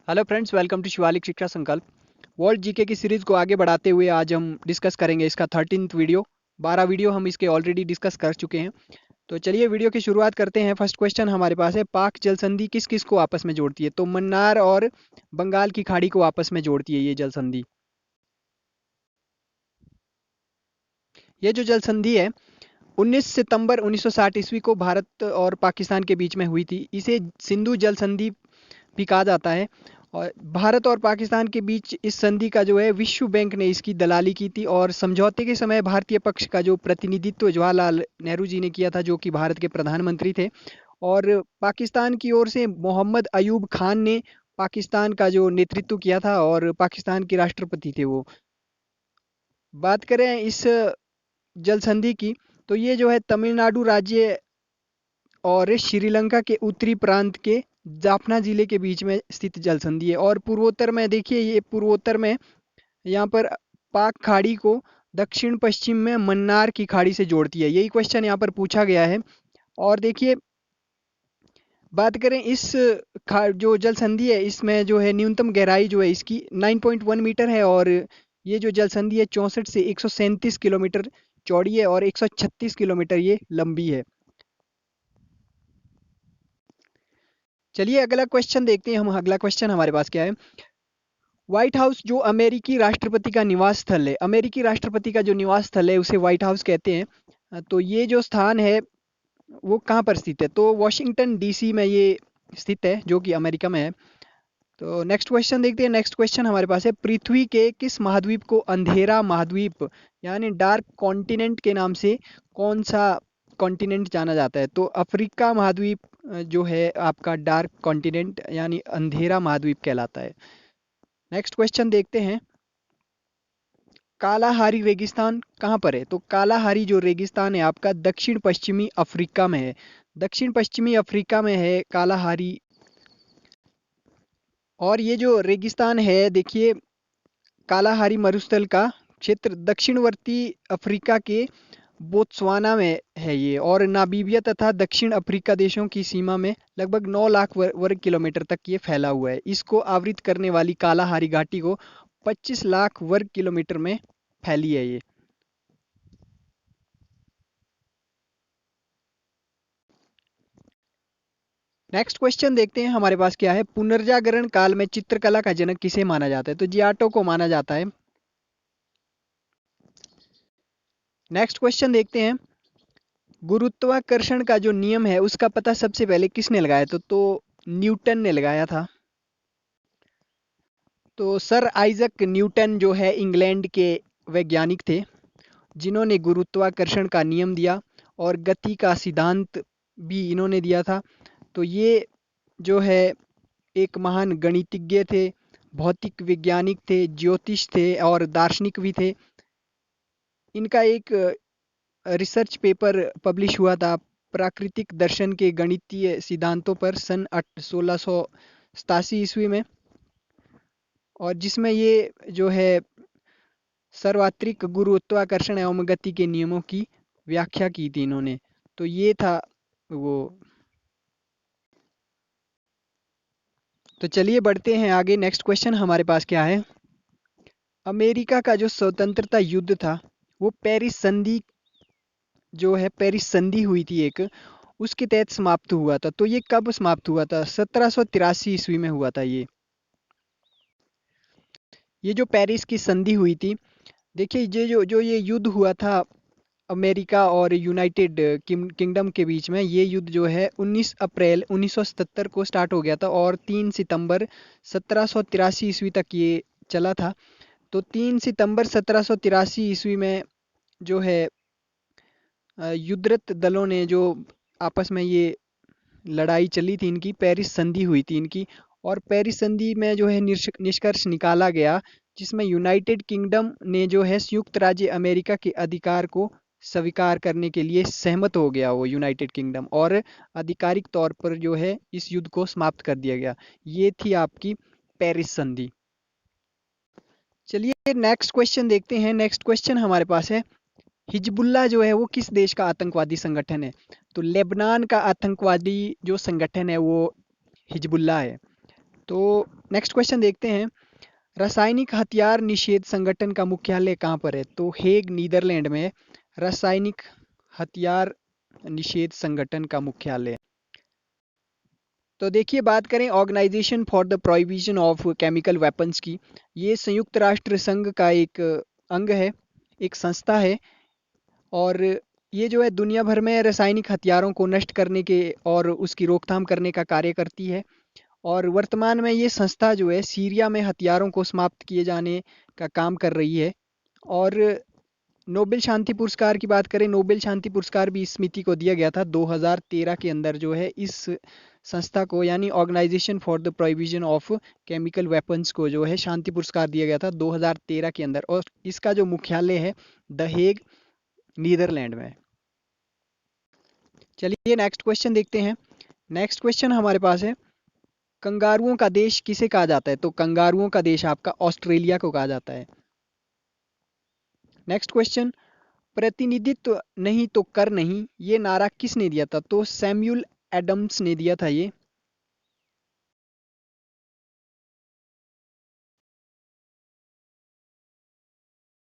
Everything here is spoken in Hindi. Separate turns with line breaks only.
Hello friends, welcome to Shivalik Shiksha Sankalp. World GK की सीरीज को आगे बढ़ाते हुए आज हम डिस्कस करेंगे इसका 13th वीडियो। 12 वीडियो हम इसके ऑलरेडी डिस्कस कर चुके हैं। तो चलिए वीडियो की शुरुआत करते हैं। फर्स्ट क्वेश्चन हमारे पास है, पाक जल संधि किस किस को आपस में जोड़ती है? तो मन्नार और बंगाल की खाड़ी को आपस में जोड़ती है ये जल संधि। ये जो जल संधि है 19 सितंबर 1960 ईस्वी को भारत और पाकिस्तान के बीच में हुई थी। इसे सिंधु जल संधि भी कहा जाता है। और भारत और पाकिस्तान के बीच इस संधि का जो है विश्व बैंक ने इसकी दलाली की थी, और समझौते के समय भारतीय पक्ष का जो प्रतिनिधित्व जवाहरलाल नेहरू जी ने किया था, जो कि भारत के प्रधानमंत्री थे। और पाकिस्तान की ओर से मोहम्मद अयूब खान ने पाकिस्तान का जो नेतृत्व किया था, और पाकिस्तान के राष्ट्रपति थे वो। बात करें इस जल संधि की, तो ये जो है तमिलनाडु राज्य और श्रीलंका के उत्तरी प्रांत के जाफना जिले के बीच में स्थित जल संधि है। और पूर्वोत्तर में देखिए, ये पूर्वोत्तर में यहाँ पर पाक खाड़ी को दक्षिण पश्चिम में मन्नार की खाड़ी से जोड़ती है। यही क्वेश्चन यहाँ पर पूछा गया है। और देखिए, बात करें इस जो जल संधि है, इसमें जो है न्यूनतम गहराई जो है इसकी 9.1 मीटर है। और ये जो जल संधि है 64 से 137 किलोमीटर चौड़ी है, और 136 किलोमीटर ये लंबी है। चलिए अगला क्वेश्चन देखते हैं हम। अगला क्वेश्चन हमारे पास क्या है, व्हाइट हाउस जो अमेरिकी राष्ट्रपति का निवास स्थल है, अमेरिकी राष्ट्रपति का जो निवास स्थल है उसे व्हाइट हाउस कहते हैं। तो ये जो स्थान है वो कहाँ पर स्थित है? तो वॉशिंगटन डीसी में ये स्थित है, जो कि अमेरिका में है। तो नेक्स्ट क्वेश्चन देखते हैं। नेक्स्ट क्वेश्चन हमारे पास है, पृथ्वी के किस महाद्वीप को अंधेरा महाद्वीप यानी डार्क कॉन्टिनेंट के नाम से कौन सा कॉन्टिनेंट जाना जाता है? तो अफ्रीका महाद्वीप जो है आपका डार्क कॉन्टिनेंट यानी अंधेरा महाद्वीप कहलाता है। नेक्स्ट क्वेश्चन देखते हैं, कालाहारी रेगिस्तान कहाँ पर है? तो कालाहारी जो रेगिस्तान है आपका दक्षिण पश्चिमी अफ्रीका में है। दक्षिण पश्चिमी अफ्रीका में है कालाहारी। और ये जो रेगिस्तान है देखिए, कालाहारी मरुस्थल का क्षेत्र दक्षिणवर्ती अफ्रीका के बोत्सवाना में है ये, और नामीबिया तथा दक्षिण अफ्रीका देशों की सीमा में लगभग 9 लाख वर्ग किलोमीटर तक ये फैला हुआ है। इसको आवृत करने वाली कालाहारी घाटी को 25 लाख वर्ग किलोमीटर में फैली है ये। नेक्स्ट क्वेश्चन देखते हैं हमारे पास क्या है, पुनर्जागरण काल में चित्रकला का जनक किसे माना जाता है? तो जियाटो को माना जाता है। नेक्स्ट क्वेश्चन देखते हैं, गुरुत्वाकर्षण का जो नियम है उसका पता सबसे पहले किसने लगाया? तो न्यूटन ने लगाया था। तो सर आइजक न्यूटन जो है इंग्लैंड के वैज्ञानिक थे, जिन्होंने गुरुत्वाकर्षण का नियम दिया, और गति का सिद्धांत भी इन्होंने दिया था। तो ये जो है एक महान गणितज्ञ थे, भौतिक वैज्ञानिक थे, ज्योतिष थे, और दार्शनिक भी थे। इनका एक रिसर्च पेपर पब्लिश हुआ था प्राकृतिक दर्शन के गणितीय सिद्धांतों पर सन 1687 ईस्वी में, और जिसमें ये जो है सार्वत्रिक गुरुत्वाकर्षण एवं गति के नियमों की व्याख्या की थी इन्होंने। तो ये था वो। तो चलिए बढ़ते हैं आगे। नेक्स्ट क्वेश्चन हमारे पास क्या है, अमेरिका का जो स्वतंत्रता युद्ध था वो पेरिस संधि जो है, पेरिस संधि हुई थी एक, उसके तहत समाप्त हुआ था। तो ये कब समाप्त हुआ था? 1783 ईस्वी में हुआ था ये। ये जो पेरिस की संधि हुई थी, देखिए ये जो ये युद्ध हुआ था अमेरिका और यूनाइटेड किंगडम के बीच में, ये युद्ध जो है 19 अप्रैल 1977 को स्टार्ट हो गया था, और 3 सितंबर 1783 ईस्वी तक ये चला था। तो 3 सितंबर 1783 ईस्वी में जो है युद्धरत दलों ने जो आपस में ये लड़ाई चली थी, इनकी पेरिस संधि हुई थी इनकी। और पेरिस संधि में जो है निष्कर्ष निकाला गया, जिसमें यूनाइटेड किंगडम ने जो है संयुक्त राज्य अमेरिका के अधिकार को स्वीकार करने के लिए सहमत हो गया वो यूनाइटेड किंगडम, और आधिकारिक तौर पर जो है इस युद्ध को समाप्त कर दिया गया। ये थी आपकी पेरिस संधि। चलिए नेक्स्ट क्वेश्चन देखते हैं। नेक्स्ट क्वेश्चन हमारे पास है, हिजबुल्लाह जो है वो किस देश का आतंकवादी संगठन है? तो लेबनान का आतंकवादी जो संगठन है वो हिजबुल्लाह है। तो नेक्स्ट क्वेश्चन देखते हैं, रासायनिक हथियार निषेध संगठन का मुख्यालय कहाँ पर है? तो हेग नीदरलैंड में है रासायनिक हथियार निषेध संगठन का मुख्यालय। तो देखिए, बात करें organisation for the prohibition of chemical weapons की, ये संयुक्त राष्ट्र संघ का एक अंग है, एक संस्था है। और ये जो है दुनिया भर में रासायनिक हथियारों को नष्ट करने के और उसकी रोकथाम करने का कार्य करती है। और वर्तमान में ये संस्था जो है सीरिया में हथियारों को समाप्त किए जाने का काम कर रही है। और नोबेल शांति पुरस्कार की बात करें, नोबेल शांति पुरस्कार भी इस समिति को दिया गया था 2013 के अंदर, जो है इस संस्था को यानी organisation for the prohibition of chemical weapons को जो है शांति पुरस्कार दिया गया था 2013 के अंदर। और इसका जो मुख्यालय है द हेग नीदरलैंड में। चलिए नेक्स्ट क्वेश्चन देखते हैं। नेक्स्ट क्वेश्चन हमारे पास है, कंगारुओं का देश किसे कहा जाता है? तो कंगारुओं का देश आपका ऑस्ट्रेलिया को कहा जाता है। नेक्स्ट क्वेश्चन, प्रतिनिधित्व नहीं तो कर नहीं, ये नारा किसने दिया था? तो सैमुअल एडम्स ने दिया था ये।